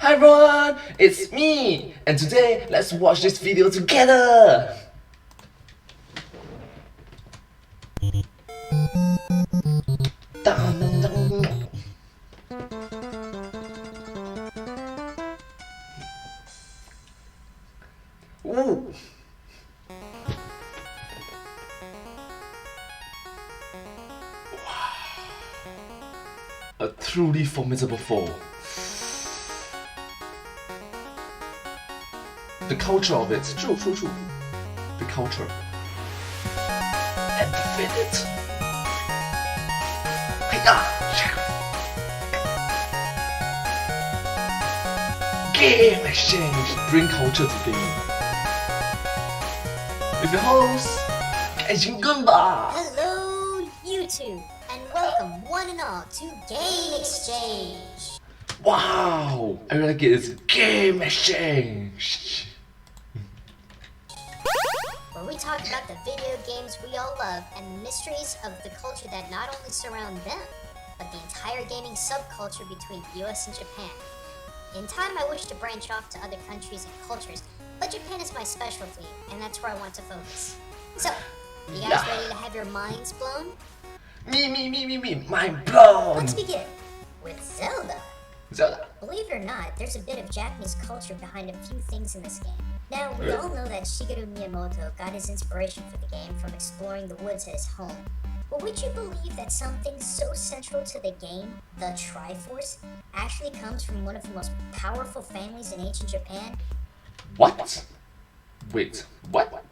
Hi everyone, it's me, and today let's watch this video together. Dun, dun, dun. Ooh. A truly formidable foe. The culture of it. True. The culture. And defend it. Game exchange. Bring culture to game. With your host, Gaijin Goomba. Hello, YouTube, and welcome one and all to Game Exchange. Wow, I really like it. It's game exchange. Where we talk about the video games we all love and the mysteries of the culture that not only surround them, but the entire gaming subculture between US and Japan. In time, I wish to branch off to other countries and cultures, but Japan is my specialty, and that's where I want to focus. So, you guys ready to have your minds blown? Me, mind blown. Let's begin with Zelda. Zelda. Believe it or not, there's a bit of Japanese culture behind a few things in this game. Now, we all know that Shigeru Miyamoto got his inspiration for the game from exploring the woods at his home. But would you believe that something so central to the game, the Triforce, actually comes from one of the most powerful families in ancient Japan? What? Wait, what?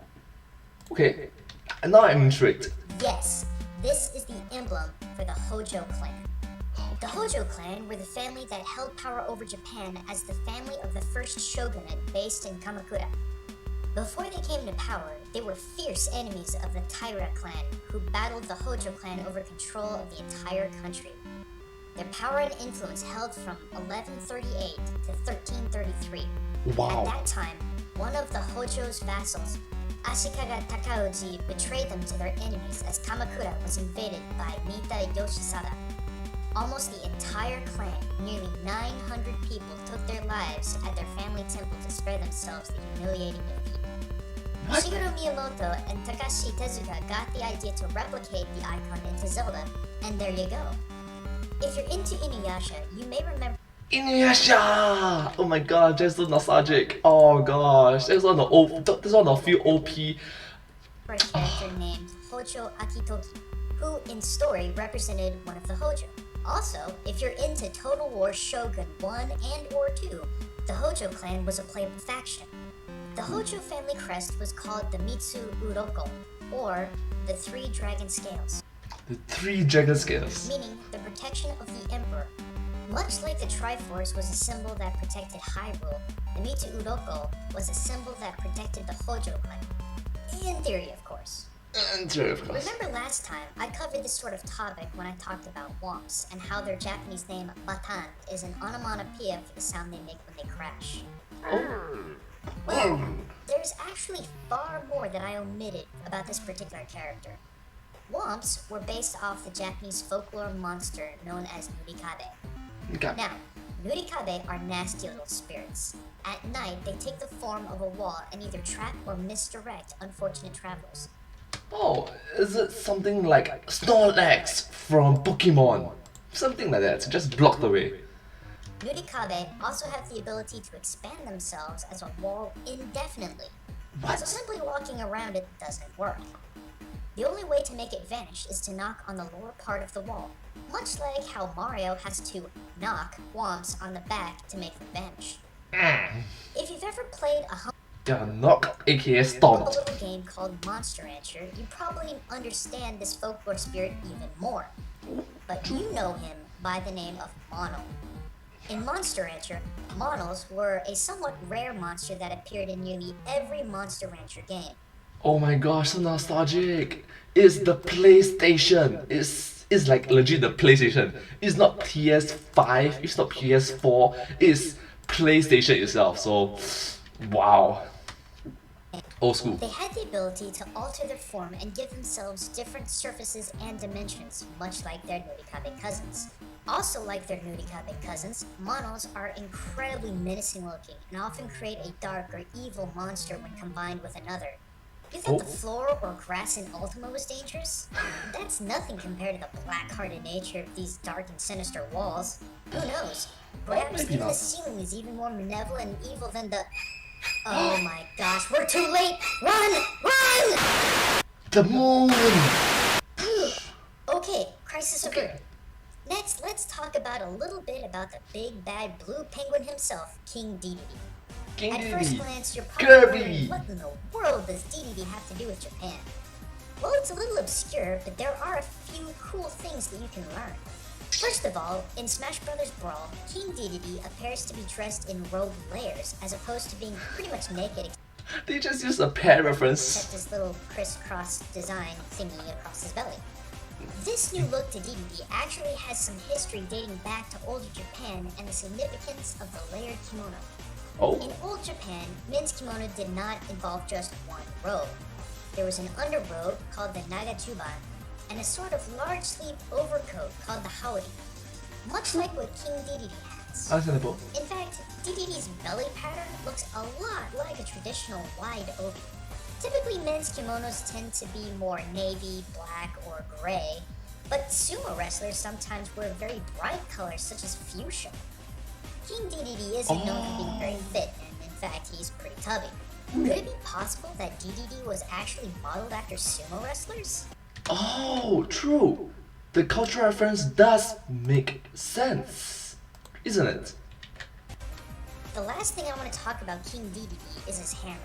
Okay, now I'm intrigued. Yes, this is the emblem for the Hojo clan. The Hojo clan were the family that held power over Japan as the family of the first shogunate based in Kamakura. Before they came to power, they were fierce enemies of the Taira clan, who battled the Hojo clan over control of the entire country. Their power and influence held from 1138 to 1333. Wow. At that time, one of the Hojo's vassals, Ashikaga Takauji, betrayed them to their enemies as Kamakura was invaded by Mita Yoshisada. Almost the entire clan, nearly 900 people, took their lives at their family temple to spare themselves the humiliating defeat. What? Shigeru Miyamoto and Takashi Tezuka got the idea to replicate the icon into Zelda, and there you go. If you're into Inuyasha, you may remember Inuyasha! Oh my god, that's so nostalgic. Oh gosh, that's one of the few OP. a character named Hojo Akitoki, who in story represented one of the Hojo. Also, if you're into Total War Shogun 1 and or 2, the Hojo clan was a playable faction. The Hojo family crest was called the Mitsu Uroko, or the Three Dragon Scales. The Three Dragon Scales. Meaning the protection of the emperor. Much like the Triforce was a symbol that protected Hyrule, the Mitsu Uroko was a symbol that protected the Hojo clan. In theory, of course. Of course. Remember last time, I covered this sort of topic when I talked about Whomps and how their Japanese name, Batan, is an onomatopoeia for the sound they make when they crash. Well, there's actually far more that I omitted about this particular character. Whomps were based off the Japanese folklore monster known as Nurikabe. Okay. Now, Nurikabe are nasty little spirits. At night, they take the form of a wall and either trap or misdirect unfortunate travelers. Oh, is it something like Snorlax from Pokemon? Something like that, just block the way. Nurikabe also have the ability to expand themselves as a wall indefinitely. What? So simply walking around it doesn't work. The only way to make it vanish is to knock on the lower part of the wall, much like how Mario has to knock Whomps on the back to make them vanish. If you've ever played a Knock, aka a Stomp. little game called Monster Rancher, you probably understand this folklore spirit even more. But you know him by the name of Mono. In Monster Rancher, Monos were a somewhat rare monster that appeared in nearly every Monster Rancher game. Oh my gosh, so nostalgic. It's the PlayStation. It's like legit the PlayStation. It's not PS5, it's not PS4, it's PlayStation itself. So, wow. Old school. They had the ability to alter their form and give themselves different surfaces and dimensions, much like their Nurikabe cousins. Also like their nudie-cupping cousins, monos are incredibly menacing looking and often create a dark or evil monster when combined with another. You thought the floor or grass in Ultima was dangerous? That's nothing compared to the black-hearted nature of these dark and sinister walls. Who knows? Perhaps even the ceiling is even more malevolent and evil than the... Oh my gosh, we're too late! Run! Run! The moon! Okay, crisis averted. Next, let's talk about a little bit about the big bad blue penguin himself, King Dedede. At first glance, you're probably wondering, what in the world does Dedede have to do with Japan? Well, it's a little obscure, but there are a few cool things that you can learn. First of all, in Smash Bros. Brawl, King Dedede appears to be dressed in robe layers, as opposed to being pretty much naked. They just use a pair reference. Except this little crisscross design thingy across his belly. This new look to Dedede actually has some history dating back to older Japan and the significance of the layered kimono. In old Japan, men's kimono did not involve just one robe. There was an underrobe called the nagachuban, and a sort of large sleeve overcoat called the howari, much like what King Dedede has. Understandable. In fact, Dedede's belly pattern looks a lot like a traditional wide obi. Typically, men's kimonos tend to be more navy, black, or gray, but sumo wrestlers sometimes wear very bright colors such as fuchsia. King Dedede isn't known for being very fit, and in fact, he's pretty tubby. Could it be possible that Dedede was actually modeled after sumo wrestlers? Oh, true. The cultural reference does make sense, isn't it? The last thing I want to talk about King Dedede is his hammer.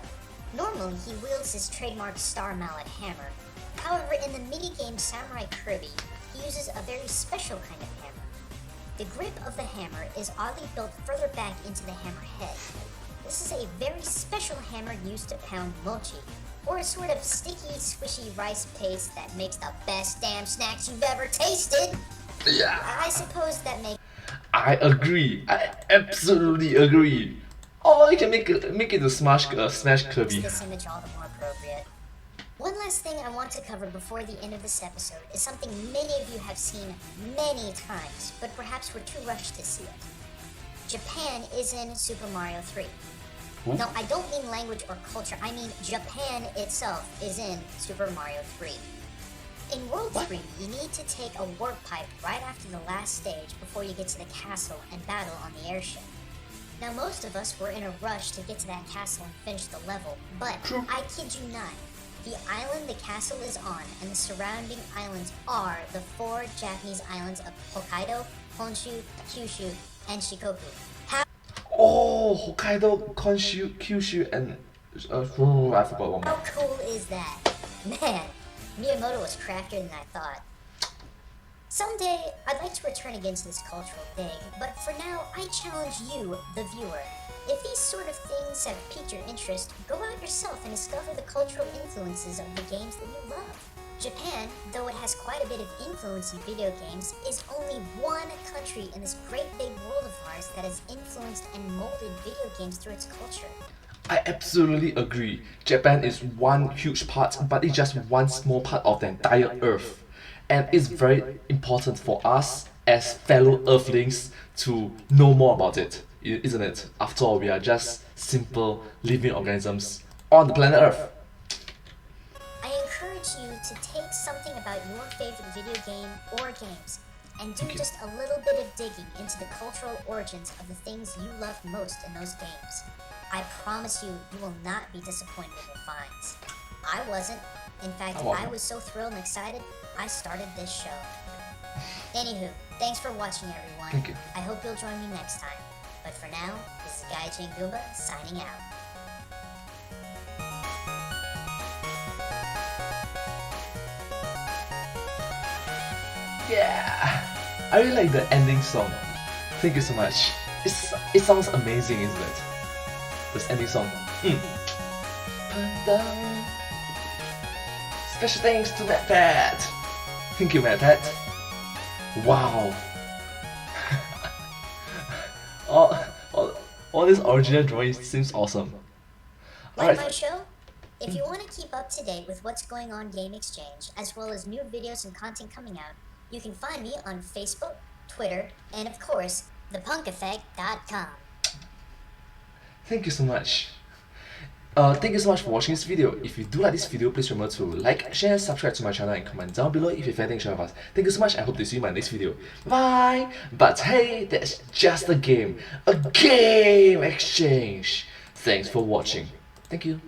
Normally, he wields his trademark Star Mallet hammer. However, in the minigame Samurai Kirby, he uses a very special kind of hammer. The grip of the hammer is oddly built further back into the hammer head. This is a very special hammer used to pound mochi, or a sort of sticky, squishy rice paste that makes the best damn snacks you've ever tasted. Yeah. I suppose that makes... I agree. I absolutely agree. Or you can make it to smash Kirby. This image all the more appropriate. One last thing I want to cover before the end of this episode is something many of you have seen many times, but perhaps we're too rushed to see it. Japan is in Super Mario 3. No, I don't mean language or culture, I mean Japan itself is in Super Mario 3. In World 3, you need to take a warp pipe right after the last stage before you get to the castle and battle on the airship. Now, most of us were in a rush to get to that castle and finish the level, but I kid you not, the island the castle is on and the surrounding islands are the 4 Japanese islands of Hokkaido, Honshu, Kyushu, and Shikoku. Hokkaido, Honshu, Kyushu, and I forgot one more. How cool is that? Man, Miyamoto was craftier than I thought. Someday, I'd like to return again to this cultural thing, but for now, I challenge you, the viewer. If these sort of things have piqued your interest, go out yourself and discover the cultural influences of the games that you love. Japan, though it has quite a bit of influence in video games, is only one country in this great big world of ours that has influenced and molded video games through its culture. I absolutely agree. Japan is one huge part, but it's just one small part of the entire Earth. And it's very important for us as fellow Earthlings to know more about it, isn't it? After all, we are just simple living organisms on the planet Earth. I encourage you to take something about your favorite video game or games and do just a little bit of digging into the cultural origins of the things you love most in those games. I promise you, you will not be disappointed in your finds. I wasn't. In fact, I was so thrilled and excited, I started this show. Anywho, thanks for watching, everyone. Thank you. I hope you'll join me next time. But for now, this is Gaijin Goomba signing out. Yeah! I really like the ending song. Thank you so much. It sounds amazing, isn't it? This ending song. Special thanks to MadPat. Thank you, MadPat. Wow. all this original drawing seems awesome. Like my show? If you want to keep up to date with what's going on Game Exchange, as well as new videos and content coming out, you can find me on Facebook, Twitter, and of course, thepunkeffect.com. Thank you so much. Thank you so much for watching this video. If you do like this video, please remember to like, share, subscribe to my channel and comment down below if you have anything to share with us. Thank you so much. I hope to see you in my next video. Bye! But hey, that's just a game. A game exchange. Thanks for watching. Thank you.